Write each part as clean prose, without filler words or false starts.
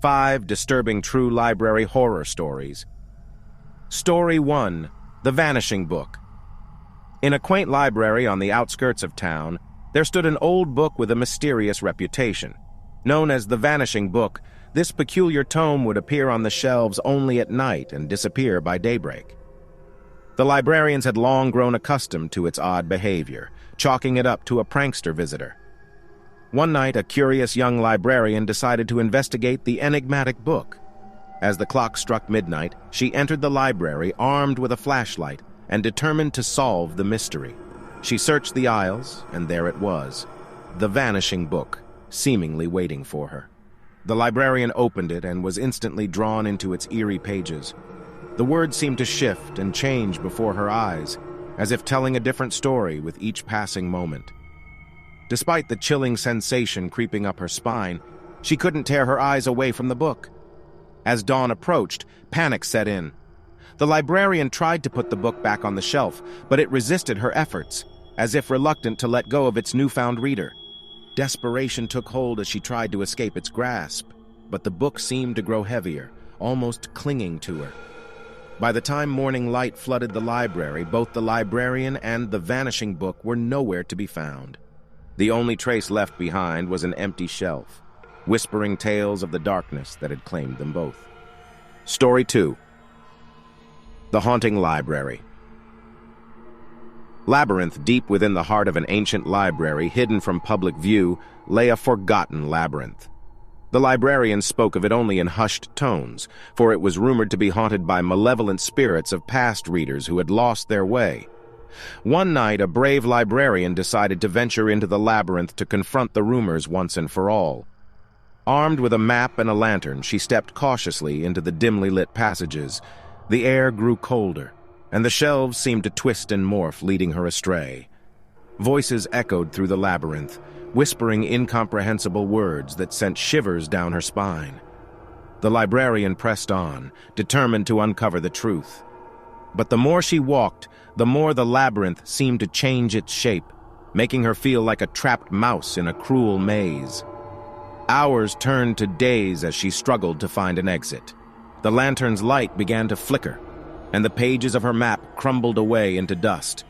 5 disturbing true library horror stories. Story 1. The Vanishing Book. In a quaint library on the outskirts of town, there stood an old book with a mysterious reputation. Known as the Vanishing Book, this peculiar tome would appear on the shelves only at night and disappear by daybreak. The librarians had long grown accustomed to its odd behavior, chalking it up to a prankster visitor. One night, a curious young librarian decided to investigate the enigmatic book. As the clock struck midnight, she entered the library armed with a flashlight and determined to solve the mystery. She searched the aisles, and there it was, the Vanishing Book, seemingly waiting for her. The librarian opened it and was instantly drawn into its eerie pages. The words seemed to shift and change before her eyes, as if telling a different story with each passing moment. Despite the chilling sensation creeping up her spine, she couldn't tear her eyes away from the book. As dawn approached, panic set in. The librarian tried to put the book back on the shelf, but it resisted her efforts, as if reluctant to let go of its newfound reader. Desperation took hold as she tried to escape its grasp, but the book seemed to grow heavier, almost clinging to her. By the time morning light flooded the library, both the librarian and the Vanishing Book were nowhere to be found. The only trace left behind was an empty shelf, whispering tales of the darkness that had claimed them both. Story 2. The Haunting Library. Labyrinth, deep within the heart of an ancient library hidden from public view, lay a forgotten labyrinth. The librarian spoke of it only in hushed tones, for it was rumored to be haunted by malevolent spirits of past readers who had lost their way. One night, a brave librarian decided to venture into the labyrinth to confront the rumors once and for all. Armed with a map and a lantern, she stepped cautiously into the dimly lit passages. The air grew colder, and the shelves seemed to twist and morph, leading her astray. Voices echoed through the labyrinth, whispering incomprehensible words that sent shivers down her spine. The librarian pressed on, determined to uncover the truth. But the more she walked, the more the labyrinth seemed to change its shape, making her feel like a trapped mouse in a cruel maze. Hours turned to days as she struggled to find an exit. The lantern's light began to flicker, and the pages of her map crumbled away into dust.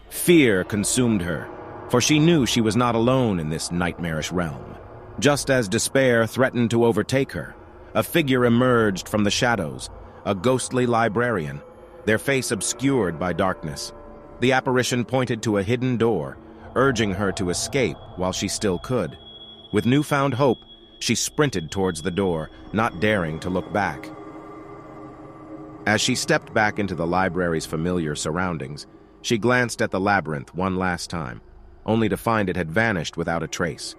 Fear consumed her, for she knew she was not alone in this nightmarish realm. Just as despair threatened to overtake her, a figure emerged from the shadows, a ghostly librarian, their face obscured by darkness. The apparition pointed to a hidden door, urging her to escape while she still could. With newfound hope, she sprinted towards the door, not daring to look back. As she stepped back into the library's familiar surroundings, she glanced at the labyrinth one last time, only to find it had vanished without a trace.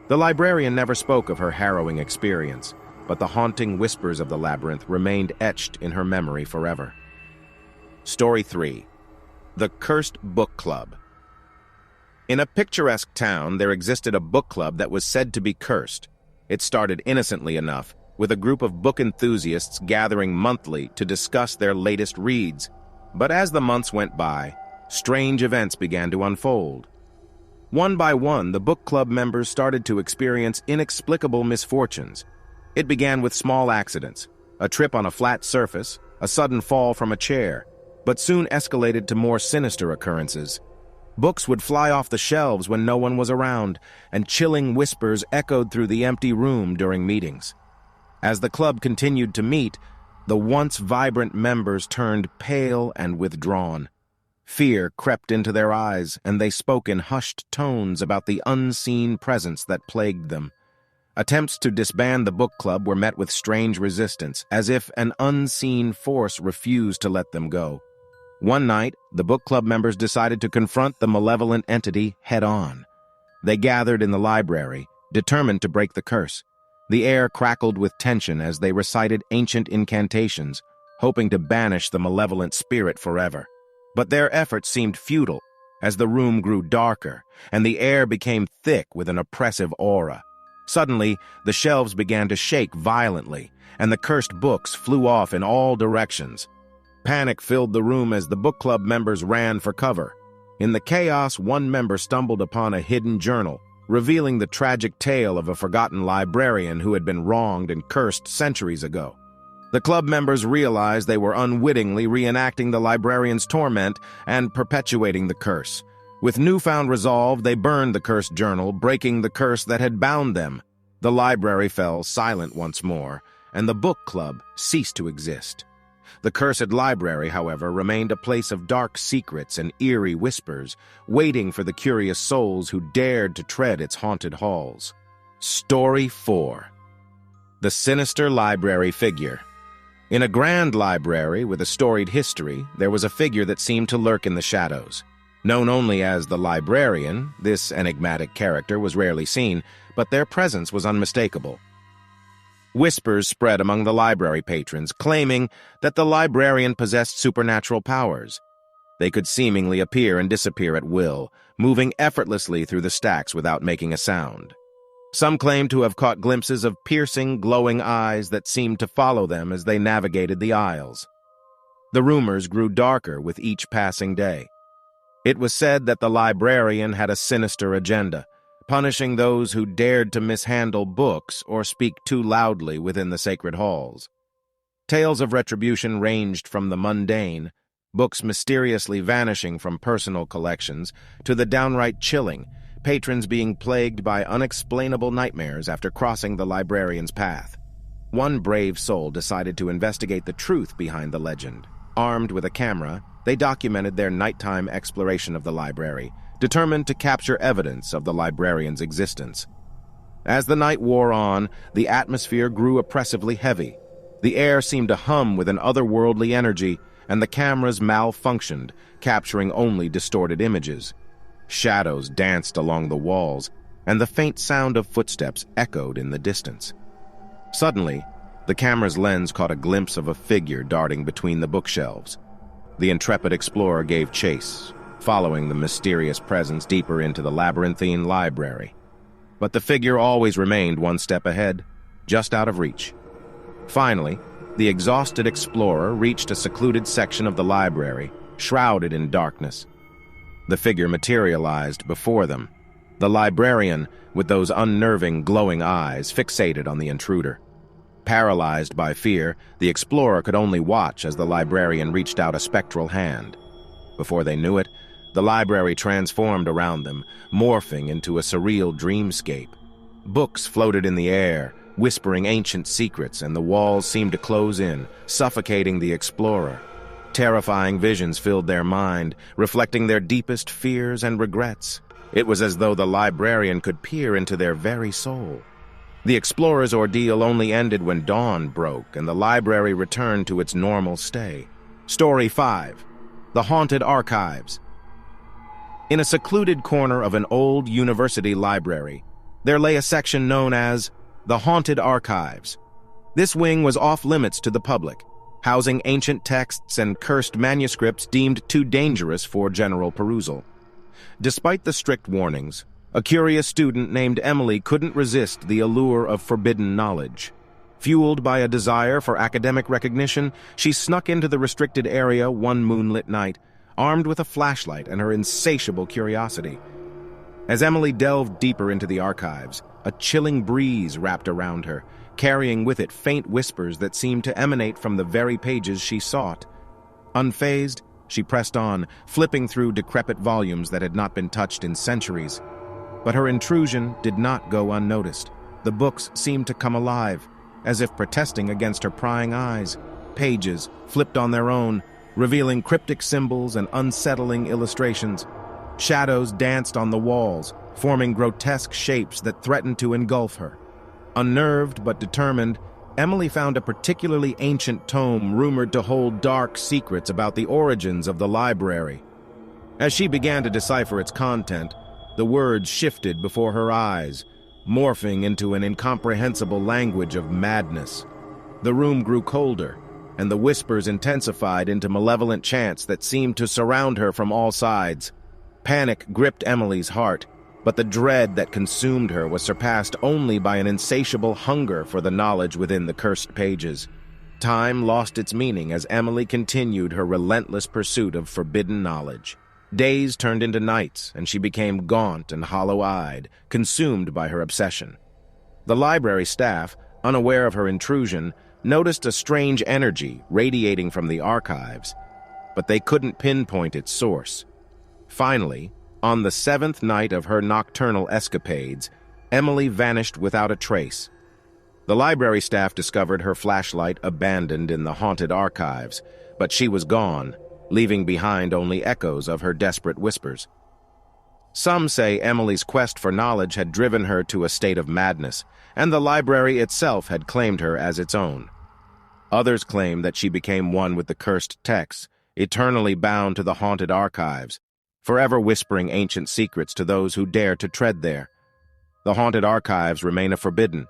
The librarian never spoke of her harrowing experience, but the haunting whispers of the labyrinth remained etched in her memory forever. Story 3. The Cursed Book Club. In a picturesque town, there existed a book club that was said to be cursed. It started innocently enough, with a group of book enthusiasts gathering monthly to discuss their latest reads. But as the months went by, strange events began to unfold. One by one, the book club members started to experience inexplicable misfortunes. It began with small accidents, a trip on a flat surface, a sudden fall from a chair, but soon escalated to more sinister occurrences. Books would fly off the shelves when no one was around, and chilling whispers echoed through the empty room during meetings. As the club continued to meet, the once vibrant members turned pale and withdrawn. Fear crept into their eyes, and they spoke in hushed tones about the unseen presence that plagued them. Attempts to disband the book club were met with strange resistance, as if an unseen force refused to let them go. One night, the book club members decided to confront the malevolent entity head-on. They gathered in the library, determined to break the curse. The air crackled with tension as they recited ancient incantations, hoping to banish the malevolent spirit forever. But their efforts seemed futile, as the room grew darker, and the air became thick with an oppressive aura. Suddenly, the shelves began to shake violently, and the cursed books flew off in all directions. Panic filled the room as the book club members ran for cover. In the chaos, one member stumbled upon a hidden journal, revealing the tragic tale of a forgotten librarian who had been wronged and cursed centuries ago. The club members realized they were unwittingly reenacting the librarian's torment and perpetuating the curse. With newfound resolve, they burned the cursed journal, breaking the curse that had bound them. The library fell silent once more, and the book club ceased to exist. The cursed library, however, remained a place of dark secrets and eerie whispers, waiting for the curious souls who dared to tread its haunted halls. Story 4. The Sinister Library Figure. In a grand library with a storied history, there was a figure that seemed to lurk in the shadows. Known only as the librarian, this enigmatic character was rarely seen, but their presence was unmistakable. Whispers spread among the library patrons, claiming that the librarian possessed supernatural powers. They could seemingly appear and disappear at will, moving effortlessly through the stacks without making a sound. Some claimed to have caught glimpses of piercing, glowing eyes that seemed to follow them as they navigated the aisles. The rumors grew darker with each passing day. It was said that the librarian had a sinister agenda, punishing those who dared to mishandle books or speak too loudly within the sacred halls. Tales of retribution ranged from the mundane, books mysteriously vanishing from personal collections, to the downright chilling, patrons being plagued by unexplainable nightmares after crossing the librarian's path. One brave soul decided to investigate the truth behind the legend. Armed with a camera, they documented their nighttime exploration of the library, determined to capture evidence of the librarian's existence. As the night wore on, the atmosphere grew oppressively heavy. The air seemed to hum with an otherworldly energy, and the cameras malfunctioned, capturing only distorted images. Shadows danced along the walls, and the faint sound of footsteps echoed in the distance. Suddenly, the camera's lens caught a glimpse of a figure darting between the bookshelves. The intrepid explorer gave chase, following the mysterious presence deeper into the labyrinthine library. But the figure always remained one step ahead, just out of reach. Finally, the exhausted explorer reached a secluded section of the library, shrouded in darkness. The figure materialized before them, the librarian with those unnerving, glowing eyes fixated on the intruder. Paralyzed by fear, the explorer could only watch as the librarian reached out a spectral hand. Before they knew it, the library transformed around them, morphing into a surreal dreamscape. Books floated in the air, whispering ancient secrets, and the walls seemed to close in, suffocating the explorer. Terrifying visions filled their mind, reflecting their deepest fears and regrets. It was as though the librarian could peer into their very soul. The explorer's ordeal only ended when dawn broke and the library returned to its normal stay. Story 5. The Haunted Archives. In a secluded corner of an old university library, there lay a section known as the Haunted Archives. This wing was off-limits to the public, housing ancient texts and cursed manuscripts deemed too dangerous for general perusal. Despite the strict warnings, a curious student named Emily couldn't resist the allure of forbidden knowledge. Fueled by a desire for academic recognition, she snuck into the restricted area one moonlit night, armed with a flashlight and her insatiable curiosity. As Emily delved deeper into the archives, a chilling breeze wrapped around her, carrying with it faint whispers that seemed to emanate from the very pages she sought. Unfazed, she pressed on, flipping through decrepit volumes that had not been touched in centuries. But her intrusion did not go unnoticed. The books seemed to come alive, as if protesting against her prying eyes. Pages flipped on their own, revealing cryptic symbols and unsettling illustrations. Shadows danced on the walls, forming grotesque shapes that threatened to engulf her. Unnerved but determined, Emily found a particularly ancient tome rumored to hold dark secrets about the origins of the library. As she began to decipher its content, the words shifted before her eyes, morphing into an incomprehensible language of madness. The room grew colder, and the whispers intensified into malevolent chants that seemed to surround her from all sides. Panic gripped Emily's heart, but the dread that consumed her was surpassed only by an insatiable hunger for the knowledge within the cursed pages. Time lost its meaning as Emily continued her relentless pursuit of forbidden knowledge. Days turned into nights, and she became gaunt and hollow-eyed, consumed by her obsession. The library staff, unaware of her intrusion, noticed a strange energy radiating from the archives, but they couldn't pinpoint its source. Finally, on the 7th night of her nocturnal escapades, Emily vanished without a trace. The library staff discovered her flashlight abandoned in the haunted archives, but she was gone, leaving behind only echoes of her desperate whispers. Some say Emily's quest for knowledge had driven her to a state of madness, and the library itself had claimed her as its own. Others claim that she became one with the cursed texts, eternally bound to the haunted archives, forever whispering ancient secrets to those who dare to tread there. The haunted archives remain a forbidden,